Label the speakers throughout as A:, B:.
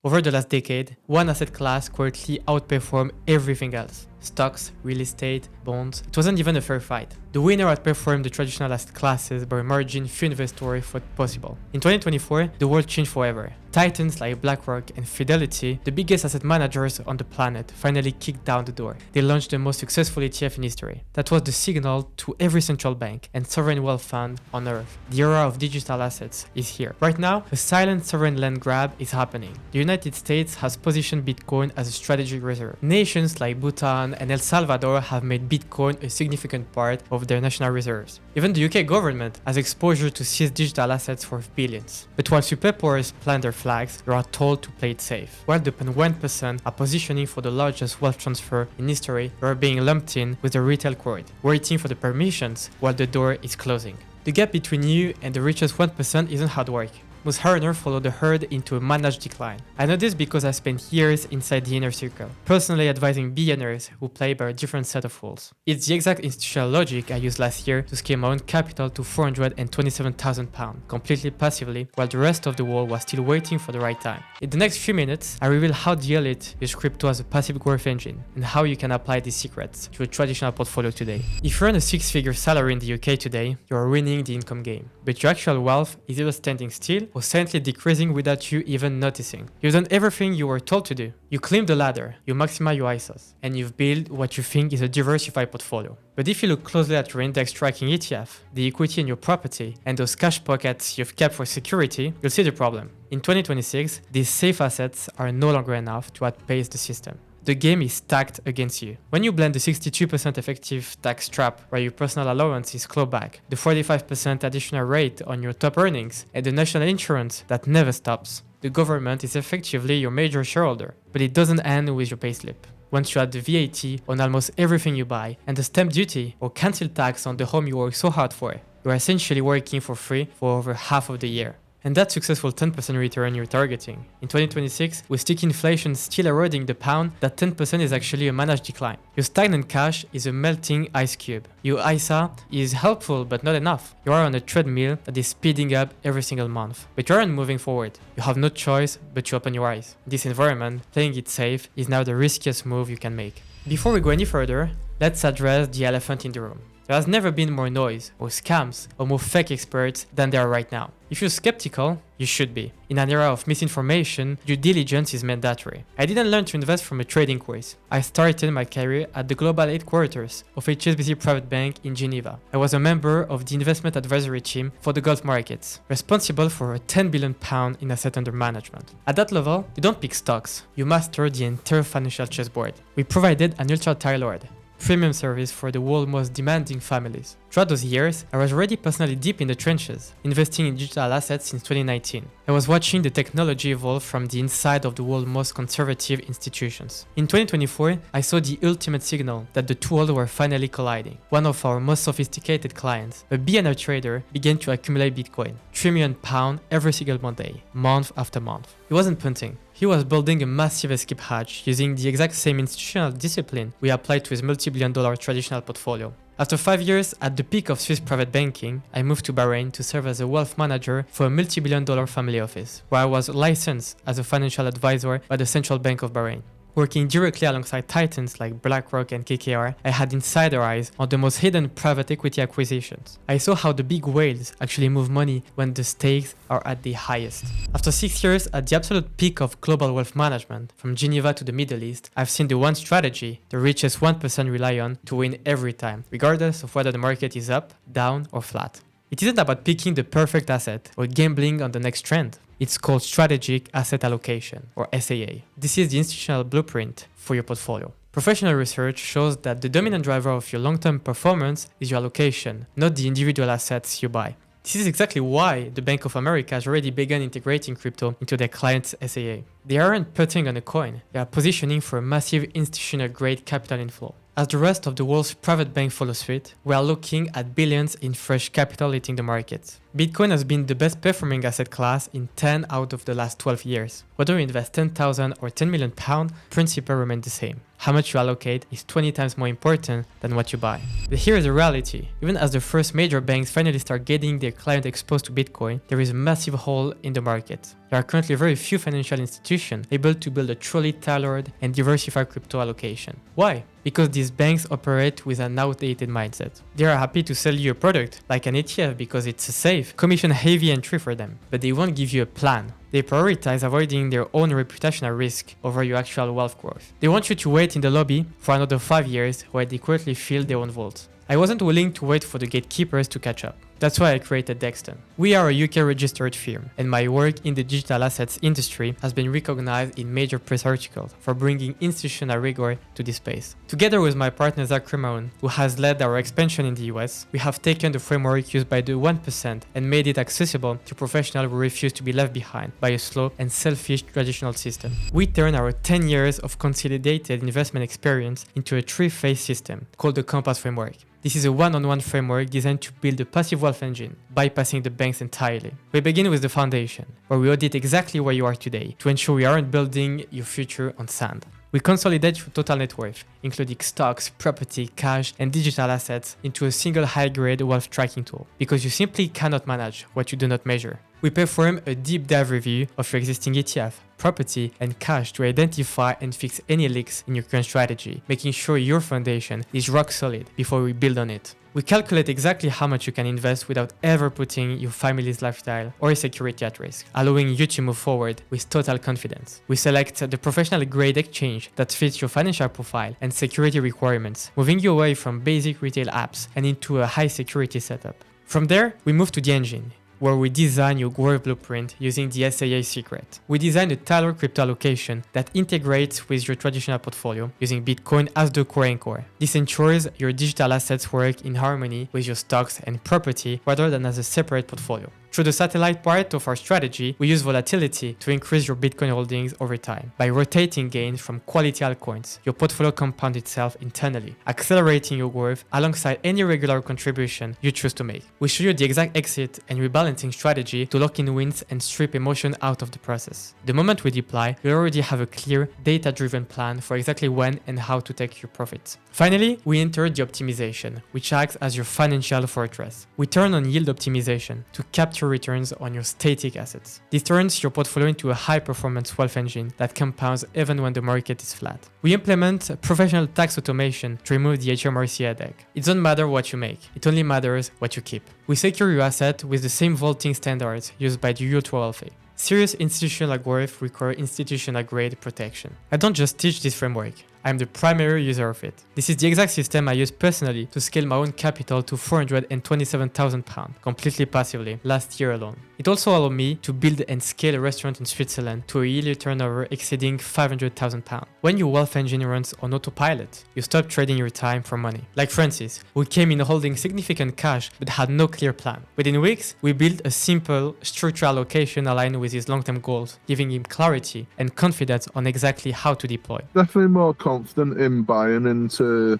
A: Over the last decade, one asset class quietly outperformed everything else. Stocks, real estate, bonds. It wasn't even a fair fight. The winner outperformed the traditional asset classes by a margin few investors thought possible. In 2024, the world changed forever. Titans like BlackRock and Fidelity, the biggest asset managers on the planet, finally kicked down the door. They launched the most successful ETF in history. That was the signal to every central bank and sovereign wealth fund on Earth. The era of digital assets is here. Right now, a silent sovereign land grab is happening. The United States has positioned Bitcoin as a strategic reserve. Nations like Bhutan and El Salvador have made Bitcoin a significant part of their national reserves. Even the UK government has exposure to seize digital assets for billions. But while superpowers plant their flags, they are told to play it safe. While the 1% are positioning for the largest wealth transfer in history, they are being lumped in with the retail crowd, waiting for the permissions while the door is closing. The gap between you and the richest 1% isn't hard work. Most earners follow the herd into a managed decline. I know this because I spent years inside the inner circle, personally advising billionaires who play by a different set of rules. It's the exact institutional logic I used last year to scale my own capital to £427,000, completely passively, while the rest of the world was still waiting for the right time. In the next few minutes, I reveal how the ELIGIBILITY uses crypto as a passive growth engine, and how you can apply these secrets to a traditional portfolio today. If you earn a six-figure salary in the UK today, you are winning the income game, but your actual wealth is either standing still or silently decreasing without you even noticing. You've done everything you were told to do. You climbed the ladder, you maximize your ISOs, and you've built what you think is a diversified portfolio. But if you look closely at your index tracking ETF, the equity in your property, and those cash pockets you've kept for security, you'll see the problem. In 2026, these safe assets are no longer enough to outpace the system. The game is stacked against you. When you blend the 62% effective tax trap where your personal allowance is clawed back, the 45% additional rate on your top earnings, and the national insurance that never stops, the government is effectively your major shareholder. But it doesn't end with your payslip. Once you add the VAT on almost everything you buy, and the stamp duty or cancel tax on the home you work so hard for, you are essentially working for free for over half of the year. And that successful 10% return you're targeting. In 2026, with sticky inflation still eroding the pound, that 10% is actually a managed decline. Your stagnant cash is a melting ice cube. Your ISA is helpful but not enough. You are on a treadmill that is speeding up every single month. But you aren't moving forward. You have no choice but to open your eyes. In this environment, playing it safe is now the riskiest move you can make. Before we go any further, let's address the elephant in the room. There has never been more noise, or scams, or more fake experts than there are right now. If you're skeptical, you should be. In an era of misinformation, due diligence is mandatory. I didn't learn to invest from a trading course. I started my career at the global headquarters of HSBC Private Bank in Geneva. I was a member of the investment advisory team for the Gulf markets, responsible for a £10 billion in asset under management. At that level, you don't pick stocks, you master the entire financial chessboard. We provided an ultra-tailored premium service for the world's most demanding families. Throughout those years, I was already personally deep in the trenches, investing in digital assets since 2019. I was watching the technology evolve from the inside of the world's most conservative institutions. In 2024, I saw the ultimate signal that the two worlds were finally colliding. One of our most sophisticated clients, a billionaire trader, began to accumulate Bitcoin, £3 million every single Monday, month after month. He wasn't punting. He was building a massive escape hatch using the exact same institutional discipline we applied to his multi-billion-dollar traditional portfolio. After 5 years at the peak of Swiss private banking, I moved to Bahrain to serve as a wealth manager for a multi-billion-dollar family office, where I was licensed as a financial advisor by the Central Bank of Bahrain. Working directly alongside titans like BlackRock and KKR, I had insider eyes on the most hidden private equity acquisitions. I saw how the big whales actually move money when the stakes are at the highest. After 6 years at the absolute peak of global wealth management, from Geneva to the Middle East, I've seen the one strategy the richest 1% rely on to win every time, regardless of whether the market is up, down, or flat. It isn't about picking the perfect asset or gambling on the next trend. It's called Strategic Asset Allocation, or SAA. This is the institutional blueprint for your portfolio. Professional research shows that the dominant driver of your long-term performance is your allocation, not the individual assets you buy. This is exactly why the Bank of America has already begun integrating crypto into their clients' SAA. They aren't putting on a coin, they are positioning for a massive institutional-grade capital inflow. As the rest of the world's private bank follows suit, we are looking at billions in fresh capital hitting the markets. Bitcoin has been the best performing asset class in 10 out of the last 12 years. Whether you invest £10,000 or £10 million, principle remains the same. How much you allocate is 20 times more important than what you buy. But here is the reality. Even as the first major banks finally start getting their client exposed to Bitcoin, there is a massive hole in the market. There are currently very few financial institutions able to build a truly tailored and diversified crypto allocation. Why? Because these banks operate with an outdated mindset. They are happy to sell you a product like an ETF because it's a safe, commission-heavy entry for them, but they won't give you a plan. They prioritize avoiding their own reputational risk over your actual wealth growth. They want you to wait in the lobby for another 5 years while they quietly fill their own vault. I wasn't willing to wait for the gatekeepers to catch up. That's why I created Dextton. We are a UK registered firm, and my work in the digital assets industry has been recognized in major press articles for bringing institutional rigor to this space. Together with my partner Zach Cremon, who has led our expansion in the US, we have taken the framework used by the 1% and made it accessible to professionals who refuse to be left behind by a slow and selfish traditional system. We turn our 10 years of consolidated investment experience into a 3-phase system called the Compass Framework. This is a one-on-one framework designed to build a passive wealth engine, bypassing the banks entirely. We begin with the foundation, where we audit exactly where you are today to ensure we aren't building your future on sand. We consolidate your total net worth, including stocks, property, cash, and digital assets, into a single high-grade wealth tracking tool, because you simply cannot manage what you do not measure. We perform a deep dive review of your existing ETF, property, and cash to identify and fix any leaks in your current strategy, making sure your foundation is rock solid before we build on it. We calculate exactly how much you can invest without ever putting your family's lifestyle or security at risk, allowing you to move forward with total confidence. We select the professional grade exchange that fits your financial profile and security requirements, moving you away from basic retail apps and into a high security setup. From there, we move to the engine, where we design your growth blueprint using the SAA secret. We design a tailored crypto allocation that integrates with your traditional portfolio using Bitcoin as the core anchor. This ensures your digital assets work in harmony with your stocks and property rather than as a separate portfolio. Through the satellite part of our strategy, we use volatility to increase your Bitcoin holdings over time. By rotating gains from quality altcoins, your portfolio compounds itself internally, accelerating your growth alongside any regular contribution you choose to make. We show you the exact exit and rebalancing strategy to lock in wins and strip emotion out of the process. The moment we deploy, we already have a clear, data-driven plan for exactly when and how to take your profits. Finally, we enter the optimization, which acts as your financial fortress. We turn on yield optimization to capture returns on your static assets. This turns your portfolio into a high-performance wealth engine that compounds even when the market is flat. We implement professional tax automation to remove the HMRC headache. It doesn't matter what you make, it only matters what you keep. We secure your asset with the same vaulting standards used by the ultra-wealthy. Serious institutional growth requires institutional-grade protection. I don't just teach this framework, I am the primary user of it. This is the exact system I use personally to scale my own capital to £427,000 completely passively last year alone. It also allowed me to build and scale a restaurant in Switzerland to a yearly turnover exceeding £500,000. When your wealth engine runs on autopilot, you stop trading your time for money. Like Francis, who came in holding significant cash but had no clear plan. Within weeks, we built a simple, structural allocation aligned with his long-term goals, giving him clarity and confidence on exactly how to deploy.
B: Definitely more confident in buying into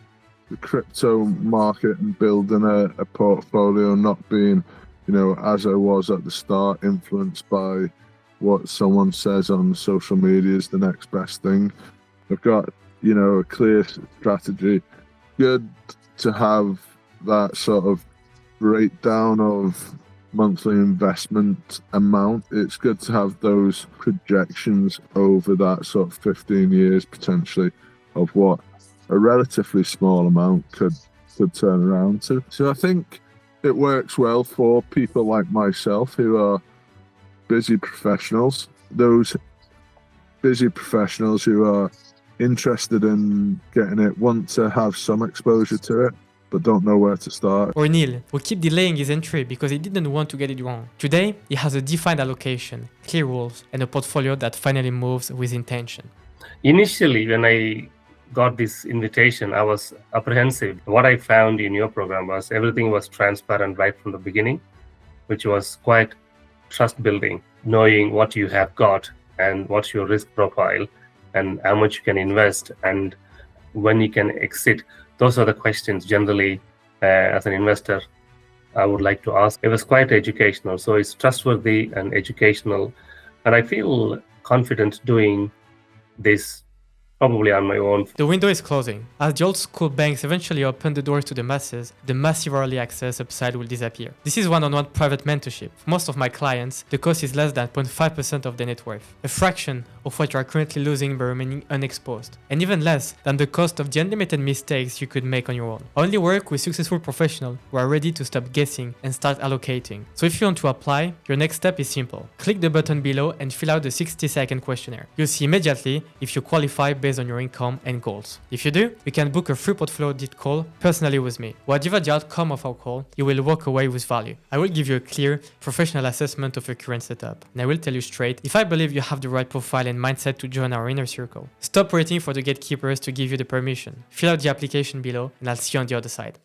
B: the crypto market and building a portfolio, not being, as I was at the start, influenced by what someone says on social media is the next best thing. I've got, a clear strategy. Good to have that sort of breakdown of monthly investment amount. It's good to have those projections over that sort of 15 years potentially of what a relatively small amount could turn around to. So I think it works well for people like myself who are busy professionals, those busy professionals who are interested in getting it, want to have some exposure to it, but don't know where to start.
A: Or Neil, who keep delaying his entry because he didn't want to get it wrong. Today, he has a defined allocation, clear rules, and a portfolio that finally moves with intention.
C: Initially, when I got this invitation, I was apprehensive. What I found in your program was everything was transparent right from the beginning, which was quite trust building, knowing what you have got and what's your risk profile and how much you can invest and when you can exit. Those are the questions generally as an investor I would like to ask. It was quite educational, so it's trustworthy and educational, and I feel confident doing this probably on my own.
A: The window is closing. As the old school banks eventually open the doors to the masses, the massive early access upside will disappear. This is one-on-one private mentorship. For most of my clients, the cost is less than 0.5% of their net worth, a fraction of what you are currently losing by remaining unexposed, and even less than the cost of the unlimited mistakes you could make on your own. I only work with successful professionals who are ready to stop guessing and start allocating. So if you want to apply, your next step is simple. Click the button below and fill out the 60-second questionnaire. You'll see immediately if you qualify based on your income and goals. If you do, you can book a free portfolio audit call personally with me. Whatever the outcome of our call, you will walk away with value. I will give you a clear, professional assessment of your current setup, and I will tell you straight if I believe you have the right profile and mindset to join our inner circle. Stop waiting for the gatekeepers to give you the permission. Fill out the application below, and I'll see you on the other side.